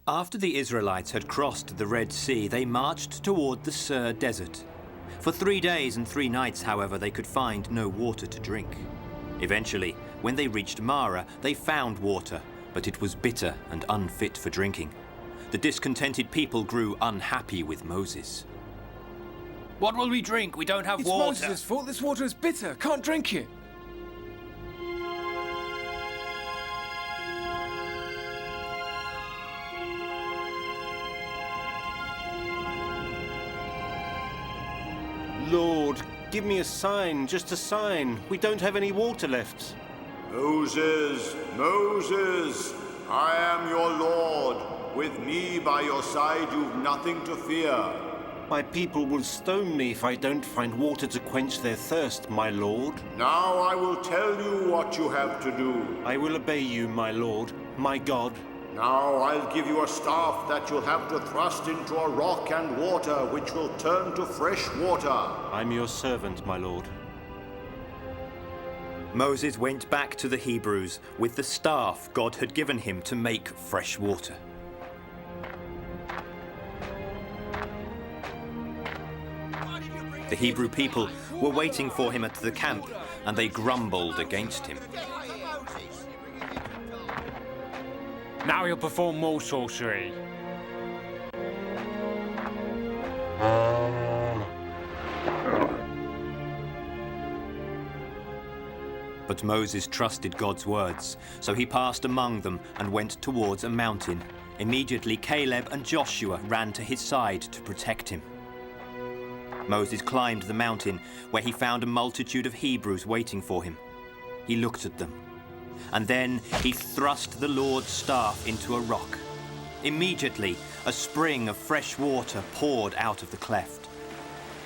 After the Israelites had crossed the Red Sea, they marched toward the Sur Desert. For 3 days and 3 nights, however, they could find no water to drink. Eventually, when they reached Mara, they found water, but it was bitter and unfit for drinking. The discontented people grew unhappy with Moses. "What will we drink? We don't have water." It's Moses' fault. This water is bitter. Can't drink it. Lord, give me a sign, just a sign. We don't have any water left. Moses, Moses, I am your Lord. With me by your side, you've nothing to fear. My people will stone me if I don't find water to quench their thirst, my Lord. Now I will tell you what you have to do. I will obey you, my Lord, my God. Now I'll give you a staff that you'll have to thrust into a rock and water, which will turn to fresh water. I'm your servant, my Lord. Moses went back to the Hebrews with the staff God had given him to make fresh water. The Hebrew people were waiting for him at the camp, and they grumbled against him. Now you'll perform more sorcery. But Moses trusted God's words, so he passed among them and went towards a mountain. Immediately Caleb and Joshua ran to his side to protect him. Moses climbed the mountain, where he found a multitude of Hebrews waiting for him. He looked at them, and then he thrust the Lord's staff into a rock. Immediately, a spring of fresh water poured out of the cleft.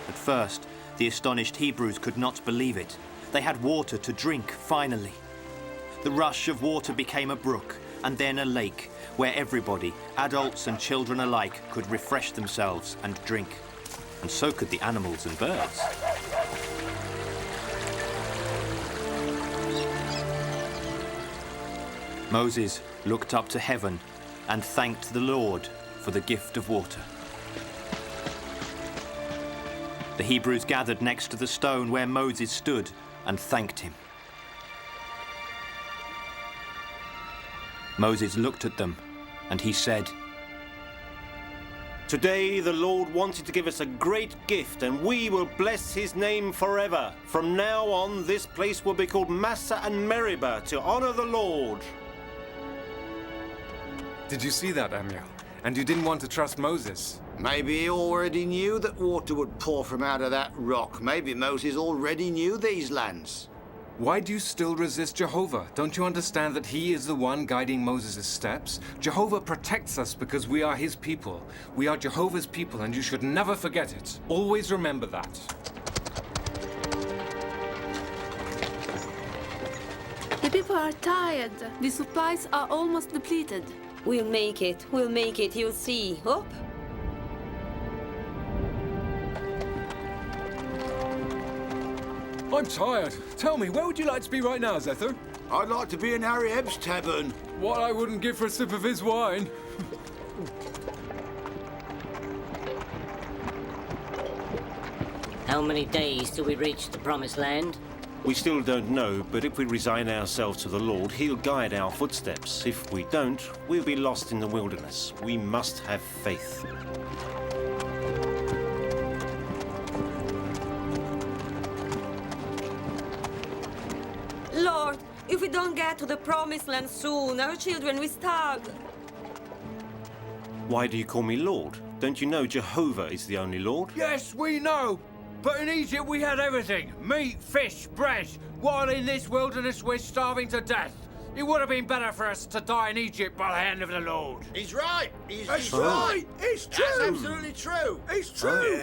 At first, the astonished Hebrews could not believe it. They had water to drink, finally. The rush of water became a brook, and then a lake, where everybody, adults and children alike, could refresh themselves and drink. And so could the animals and birds. Moses looked up to heaven and thanked the Lord for the gift of water. The Hebrews gathered next to the stone where Moses stood and thanked him. Moses looked at them, and he said, Today the Lord wanted to give us a great gift, and we will bless his name forever. From now on, this place will be called Massah and Meribah to honor the Lord. Did you see that, Amiel? And you didn't want to trust Moses. Maybe he already knew that water would pour from out of that rock. Maybe Moses already knew these lands. Why do you still resist Jehovah? Don't you understand that he is the one guiding Moses' steps? Jehovah protects us because we are his people. We are Jehovah's people, and you should never forget it. Always remember that. The people are tired. The supplies are almost depleted. We'll make it, you'll see. Up! I'm tired. Tell me, where would you like to be right now, Zether? I'd like to be in Horeb's tavern. What I wouldn't give for a sip of his wine. How many days till we reach the Promised Land? We still don't know, but if we resign ourselves to the Lord, he'll guide our footsteps. If we don't, we'll be lost in the wilderness. We must have faith. Lord, if we don't get to the Promised Land soon, our children will starve. Why do you call me Lord? Don't you know Jehovah is the only Lord? Yes, we know. But in Egypt we had everything. Meat, fish, bread. While in this wilderness we're starving to death. It would have been better for us to die in Egypt by the hand of the Lord. He's right. That's right. It's true. That's absolutely true. It's true.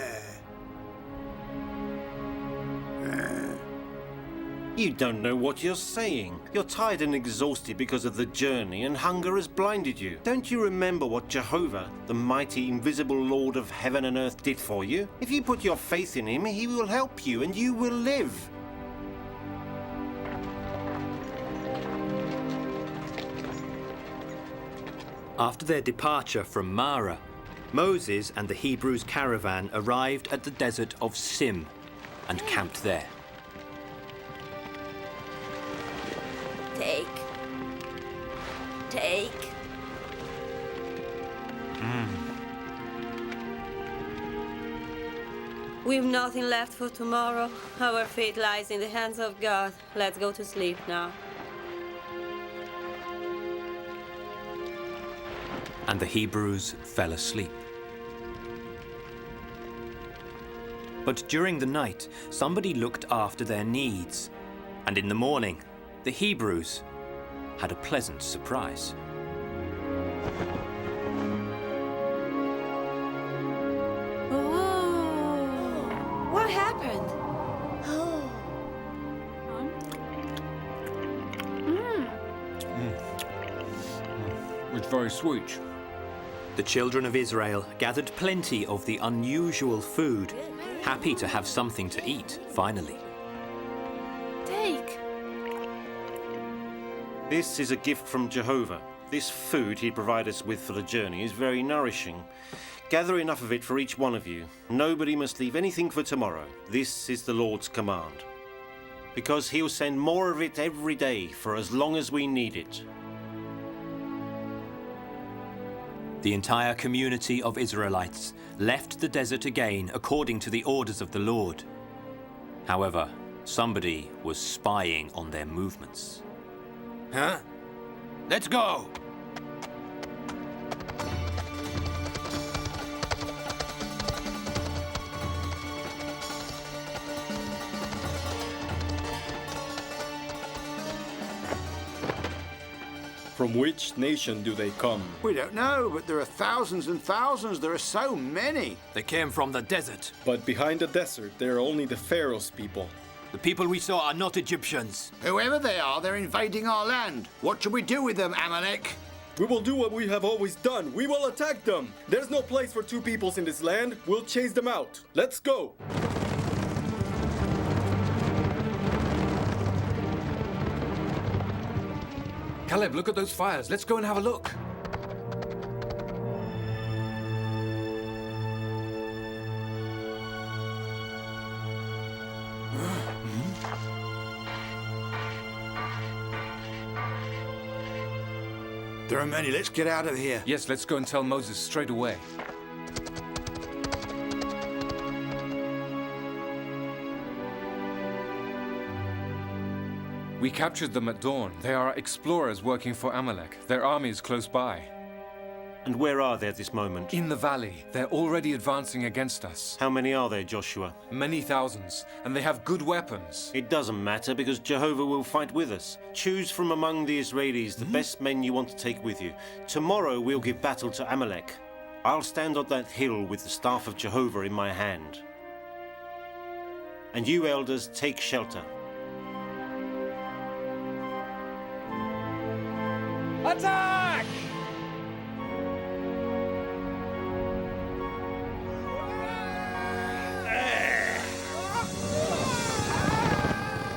You don't know what you're saying. You're tired and exhausted because of the journey, and hunger has blinded you. Don't you remember what Jehovah, the mighty, invisible Lord of heaven and earth, did for you? If you put your faith in him, he will help you, and you will live. After their departure from Mara, Moses and the Hebrews' caravan arrived at the desert of Sim and camped there. Take. We've nothing left for tomorrow. Our fate lies in the hands of God. Let's go to sleep now. And the Hebrews fell asleep. But during the night, somebody looked after their needs. And in the morning, the Hebrews had a pleasant surprise. What happened? It's very sweet. The children of Israel gathered plenty of the unusual food, happy to have something to eat, finally. Take. This is a gift from Jehovah. This food he provided us with for the journey is very nourishing. Gather enough of it for each one of you. Nobody must leave anything for tomorrow. This is the Lord's command. Because he'll send more of it every day for as long as we need it. The entire community of Israelites left the desert again according to the orders of the Lord. However, somebody was spying on their movements. Huh? Let's go! From which nation do they come? We don't know, but there are thousands and thousands. There are so many. They came from the desert. But behind the desert, there are only the Pharaoh's people. The people we saw are not Egyptians. Whoever they are, they're invading our land. What should we do with them, Amalek? We will do what we have always done. We will attack them. There's no place for two peoples in this land. We'll chase them out. Let's go. Caleb, look at those fires. Let's go and have a look. There are many. Let's get out of here. Yes, let's go and tell Moses straight away. We captured them at dawn. They are explorers working for Amalek. Their army is close by. And where are they at this moment? In the valley. They're already advancing against us. How many are there, Joshua? Many thousands, and they have good weapons. It doesn't matter because Jehovah will fight with us. Choose from among the Israelis the best men you want to take with you. Tomorrow we'll give battle to Amalek. I'll stand on that hill with the staff of Jehovah in my hand. And you elders, take shelter. Attack!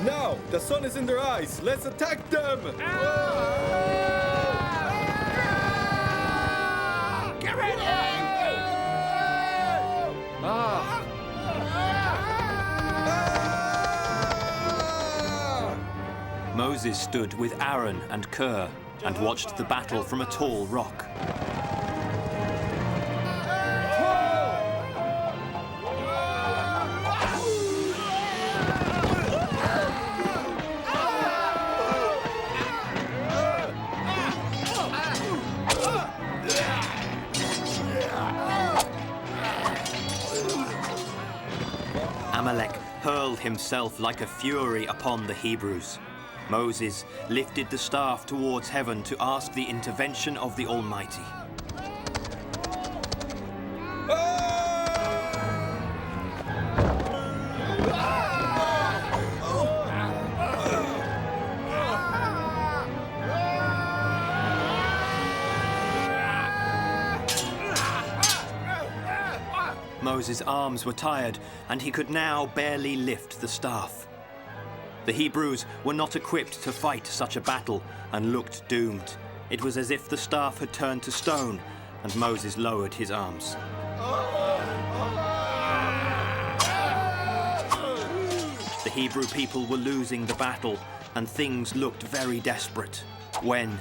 Now, the sun is in their eyes. Let's attack them. Get ready! Moses stood with Aaron and Hur and watched the battle from a tall rock. Amalek hurled himself like a fury upon the Hebrews. Moses lifted the staff towards heaven to ask the intervention of the Almighty. Moses' arms were tired, and he could now barely lift the staff. The Hebrews were not equipped to fight such a battle and looked doomed. It was as if the staff had turned to stone, and Moses lowered his arms. The Hebrew people were losing the battle, and things looked very desperate, when...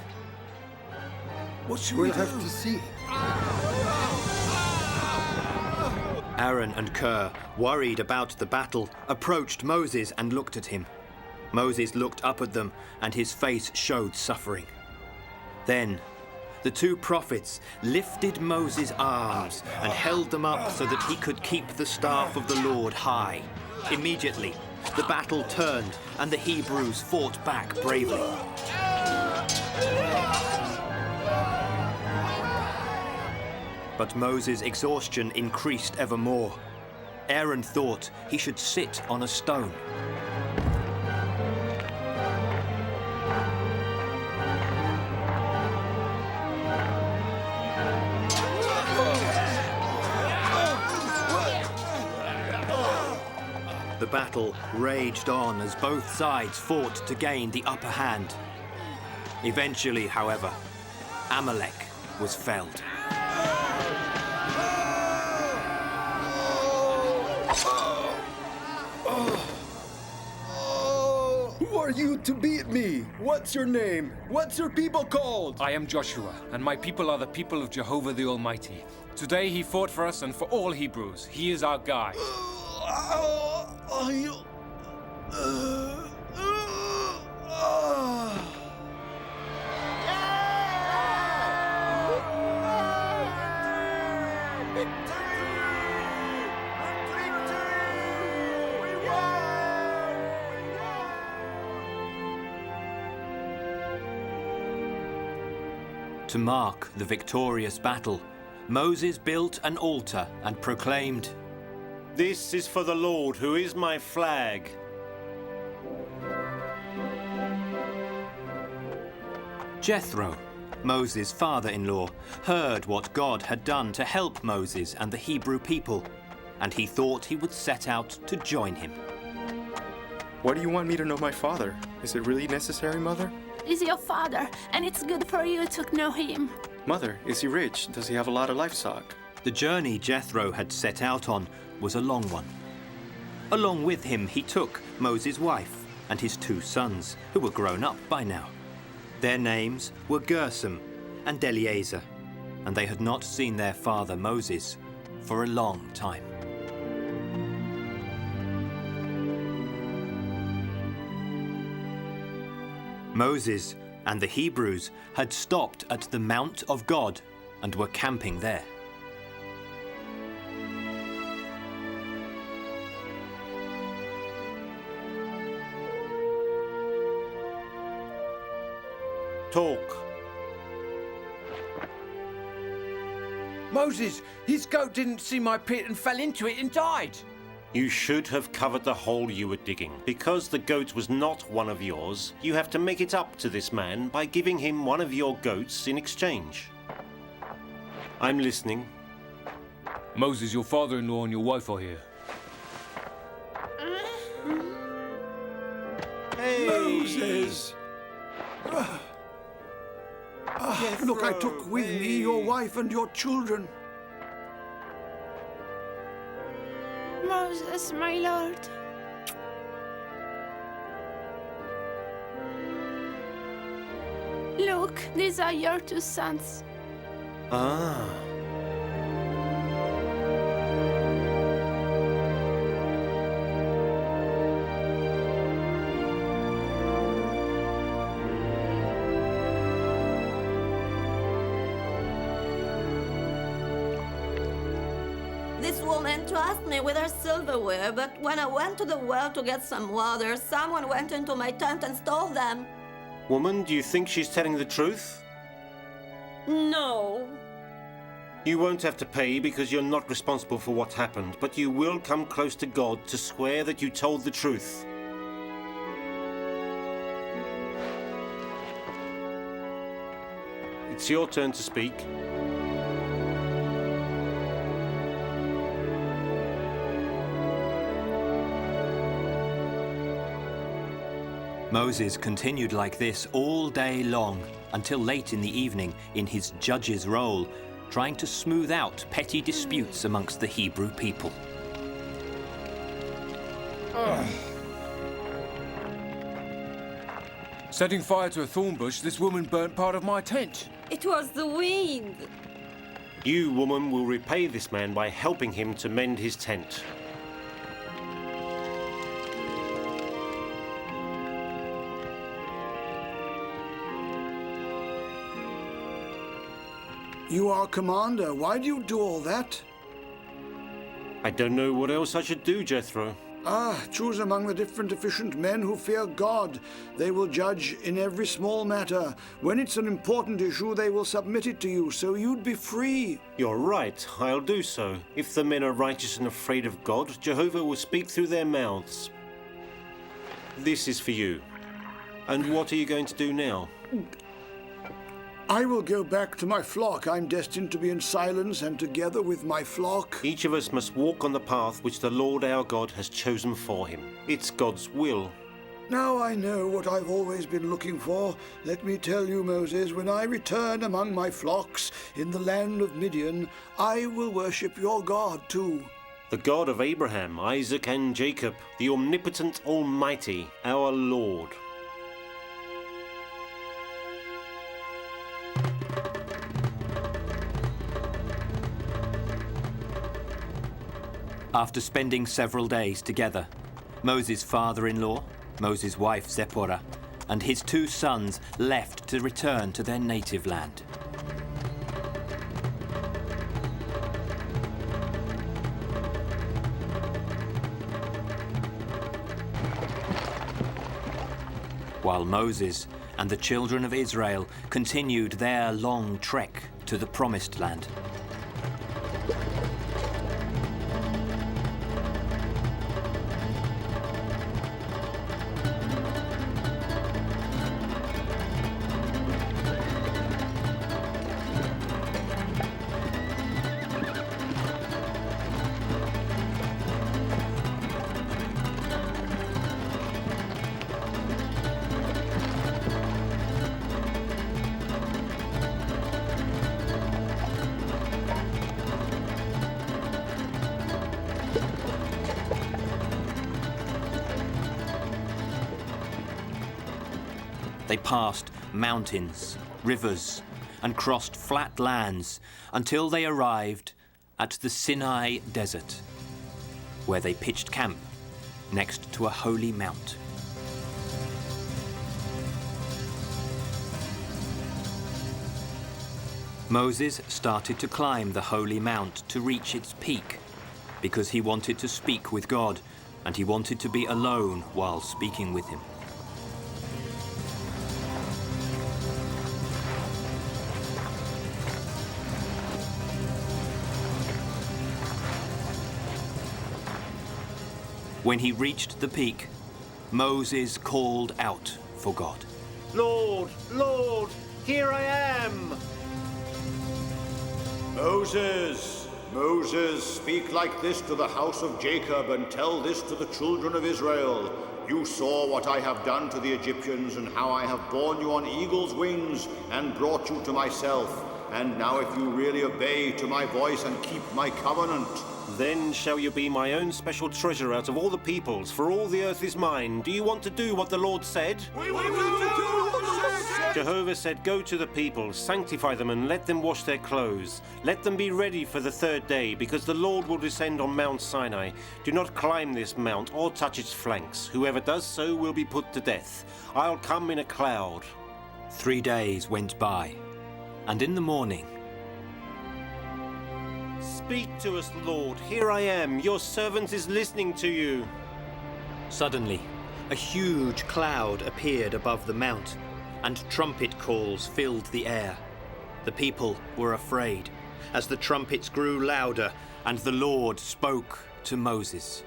What should we have to see? Aaron and Ker, worried about the battle, approached Moses and looked at him. Moses looked up at them, and his face showed suffering. Then, the two prophets lifted Moses' arms and held them up so that he could keep the staff of the Lord high. Immediately, the battle turned, and the Hebrews fought back bravely. But Moses' exhaustion increased ever more. Aaron thought he should sit on a stone. The battle raged on as both sides fought to gain the upper hand. Eventually, however, Amalek was felled. Who are you to beat me? What's your name? What's your people called? I am Joshua, and my people are the people of Jehovah the Almighty. Today he fought for us and for all Hebrews. He is our guide. To mark the victorious battle, Moses built an altar and proclaimed, This is for the Lord, who is my flag. Jethro, Moses' father-in-law, heard what God had done to help Moses and the Hebrew people, and he thought he would set out to join him. Why do you want me to know my father? Is it really necessary, Mother? He's your father, and it's good for you to know him. Mother, is he rich? Does he have a lot of livestock? The journey Jethro had set out on was a long one. Along with him, he took Moses' wife and his 2 sons, who were grown up by now. Their names were Gershom and Eleazar, and they had not seen their father Moses for a long time. Moses and the Hebrews had stopped at the Mount of God and were camping there. Talk. Moses, his goat didn't see my pit and fell into it and died. You should have covered the hole you were digging. Because the goat was not one of yours, you have to make it up to this man by giving him one of your goats in exchange. I'm listening. Moses, your father-in-law and your wife are here. Hey! Moses! Look, I took with me your wife and your children. Moses, my lord. Look, these are your 2 sons. Ah. This woman trusted me with her silverware, but when I went to the well to get some water, someone went into my tent and stole them. Woman, do you think she's telling the truth? No. You won't have to pay because you're not responsible for what happened, but you will come close to God to swear that you told the truth. It's your turn to speak. Moses continued like this all day long, until late in the evening in his judge's role, trying to smooth out petty disputes amongst the Hebrew people. Setting fire to a thorn bush, this woman burnt part of my tent. It was the wind. You, woman, will repay this man by helping him to mend his tent. You are commander. Why do you do all that? I don't know what else I should do, Jethro. Choose among the different efficient men who fear God. They will judge in every small matter. When it's an important issue, they will submit it to you, so you'd be free. You're right, I'll do so. If the men are righteous and afraid of God, Jehovah will speak through their mouths. This is for you. And what are you going to do now? I will go back to my flock. I'm destined to be in silence and together with my flock. Each of us must walk on the path which the Lord our God has chosen for him. It's God's will. Now I know what I've always been looking for. Let me tell you, Moses, when I return among my flocks in the land of Midian, I will worship your God too. The God of Abraham, Isaac, and Jacob, the omnipotent Almighty, our Lord. After spending several days together, Moses' father-in-law, Moses' wife Zipporah, and his 2 sons left to return to their native land. While Moses and the children of Israel continued their long trek to the Promised Land. They passed mountains, rivers, and crossed flat lands until they arrived at the Sinai Desert, where they pitched camp next to a holy mount. Moses started to climb the holy mount to reach its peak because he wanted to speak with God, and he wanted to be alone while speaking with him. When he reached the peak, Moses called out for God. Lord, Lord, here I am! Moses, Moses, speak like this to the house of Jacob and tell this to the children of Israel. You saw what I have done to the Egyptians and how I have borne you on eagle's wings and brought you to myself. And now if you really obey to my voice and keep my covenant, then shall you be my own special treasure out of all the peoples, for all the earth is mine. Do you want to do what the Lord said? We will do what the Lord said! Jehovah said, go to the people, sanctify them, and let them wash their clothes. Let them be ready for the 3rd day, because the Lord will descend on Mount Sinai. Do not climb this mount or touch its flanks. Whoever does so will be put to death. I'll come in a cloud. 3 days went by, and in the morning, Speak to us, Lord. Here I am. Your servant is listening to you. Suddenly, a huge cloud appeared above the mount, and trumpet calls filled the air. The people were afraid, as the trumpets grew louder, and the Lord spoke to Moses.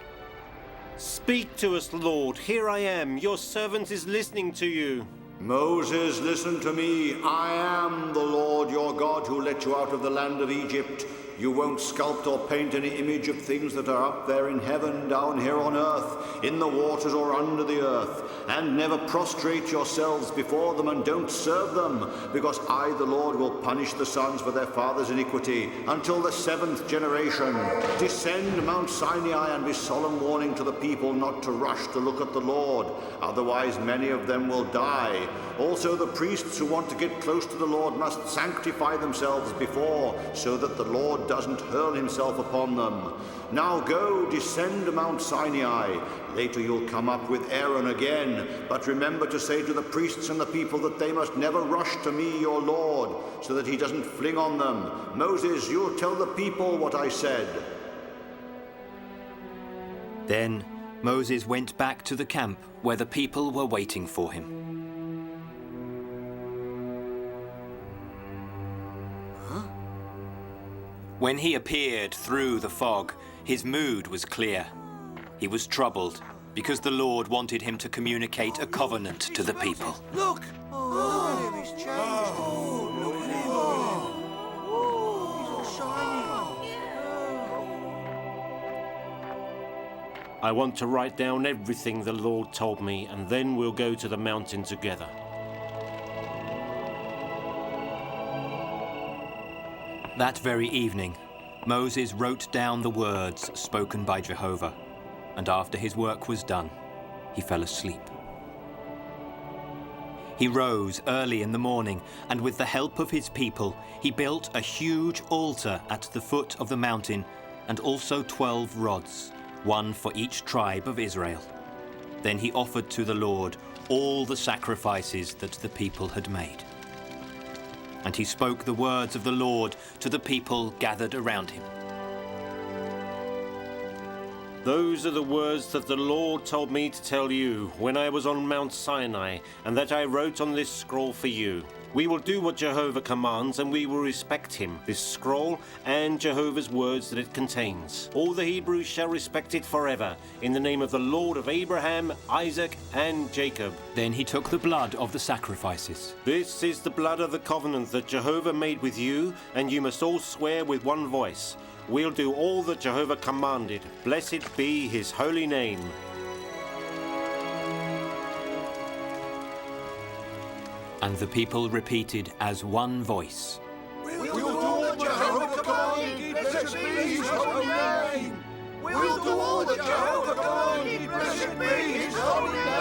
Speak to us, Lord. Here I am. Your servant is listening to you. Moses, listen to me. I am the Lord your God who let you out of the land of Egypt. You won't sculpt or paint any image of things that are up there in heaven, down here on earth, in the waters or under the earth. And never prostrate yourselves before them and don't serve them, because I, the Lord, will punish the sons for their father's iniquity until the 7th generation. Descend Mount Sinai and be solemn warning to the people not to rush to look at the Lord, otherwise many of them will die. Also the priests who want to get close to the Lord must sanctify themselves before, so that the Lord doesn't hurl himself upon them. Now go, descend to Mount Sinai. Later you'll come up with Aaron again, but remember to say to the priests and the people that they must never rush to me, your Lord, so that he doesn't fling on them. Moses, you'll tell the people what I said. Then Moses went back to the camp where the people were waiting for him. When he appeared through the fog, his mood was clear. He was troubled because the Lord wanted him to communicate a covenant to the people. Look! Look at him, he's changed. Look at him. He's all shiny. I want to write down everything the Lord told me, and then we'll go to the mountain together. That very evening, Moses wrote down the words spoken by Jehovah, and after his work was done, he fell asleep. He rose early in the morning, and with the help of his people, he built a huge altar at the foot of the mountain, and also 12 rods, one for each tribe of Israel. Then he offered to the Lord all the sacrifices that the people had made. And he spoke the words of the Lord to the people gathered around him. Those are the words that the Lord told me to tell you when I was on Mount Sinai, and that I wrote on this scroll for you. We will do what Jehovah commands, and we will respect him, this scroll, and Jehovah's words that it contains. All the Hebrews shall respect it forever, in the name of the Lord of Abraham, Isaac, and Jacob. Then he took the blood of the sacrifices. This is the blood of the covenant that Jehovah made with you, and you must all swear with one voice. We'll do all that Jehovah commanded. Blessed be his holy name. And the people repeated as one voice. We'll do all that Jehovah commanded. Blessed be his holy name. We'll do all that Jehovah commanded. Blessed be his holy name.